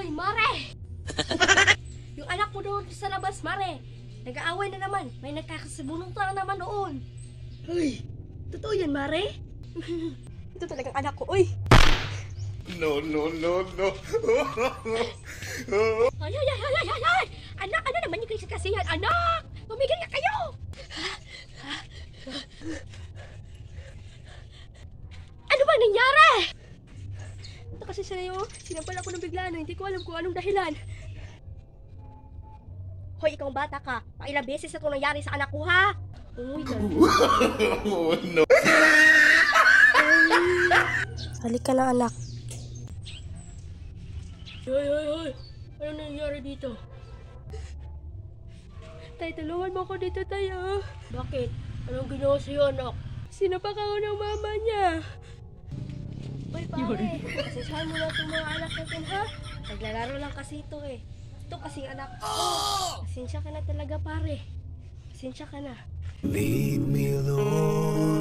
Hoy, Mare! Yung anak mo doon sa labas, Mare. Nag-aaway na naman. May nagkakasibunutan na naman doon. Hoy, totoo yan, Mare? Ito talagang anak ko, oy! No, no, no, no. Ay, ay, ay, ay, ay, ay! Anak, ano naman yung kasihan? Anak! Tumigil nga kayo! Ano ba nangyari? Ito kasi sa'yo, sinampal ako ng biglaan. Hindi ko alam kung anong dahilan. Hoy, ikaw bata ka. Pailang beses na ito nangyari sa anak ko, ha? Uy, Oh, no. halika na, anak. Hoy, hoy, hoy! Ano nangyari dito? Tay, tulungan mo ako dito, tayo. Bakit? Anong ginawa sa'yo, anak? Sinapak ako ng mama niya. Hoy, pare. Pasisahan mo na itong mga anak natin, ha? Naglalaro lang kasi ito, eh. Ito kasing anak ko. Pasensya ka na talaga, pare. Pasensya ka na. Leave me alone.